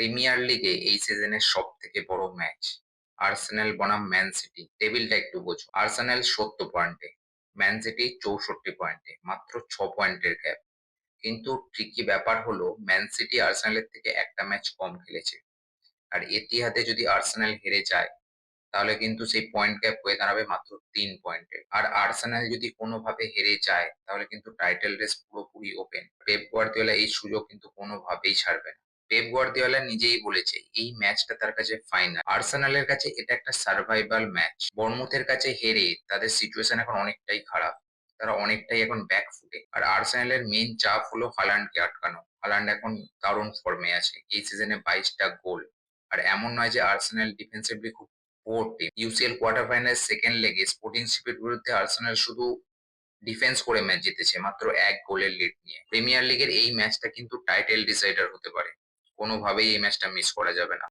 Premier লিগে এই সিজনের সবথেকে বড় ম্যাচ। আর্সেনাল বনাম ম্যান সিটি। টেবিলটা একটু বোঝো। আর্সেনাল ৭০ পয়েন্টে, ম্যান সিটি ৬৪ পয়েন্টে। মাত্র ৬ পয়েন্টের গ্যাপ। কিন্তু ট্রিকি ব্যাপার হলো ম্যান সিটি আর্সেনালের থেকে একটা ম্যাচ কম খেলেছে। আর এতিহাদে যদি আর্সেনাল হেরে যায় তাহলে কিন্তু সেই পয়েন্ট গ্যাপ হয়ে দাঁড়াবে মাত্র ৩ পয়েন্টে। আর আর্সেনাল যদি কোনোভাবে হেরে যায় তাহলে কিন্তু টাইটেল রেস পুরোপুরি ওপেন। পেপ গুয়ার্দিওলা এই সুযোগ কিন্তু কোনোভাবেই ছাড়বে না। পেপ গুয়ার্দিওলা নিজেই বলেছে এই ম্যাচটা তার কাছে ফাইনাল। আর্সেনালের কাছে এটা একটা সার্ভাইভাল ম্যাচ। বর্মুথের কাছে হেরে তাদের সিচুয়েশন এখন অনেকটাই খারাপ। তারা অনেকটাই এখন ব্যাকফুটে। আর আর্সেনালের মেইন চাপ হলো হালান্ডকে আটকানো। হালান্ড এখন দারুণ ফর্মে আছে। এই সিজনে ২২টা গোল। আর এমন নয় যে আর্সেনাল ডিফেন্সিভলি খুব পোর টিম। ইউসিএল কোয়ার্টার ফাইনালের সেকেন্ড লেগে স্পোর্টিং সিপির বিরুদ্ধে আর্সেনাল শুধু ডিফেন্স করে ম্যাচ জিতেছে মাত্র ১ গোলের লিড নিয়ে। প্রিমিয়ার লিগের এই ম্যাচটা কিন্তু টাইটেল ডিসাইডার হতে পারে। কোনোভাবেই এই ম্যাচটা মিস করা যাবে না।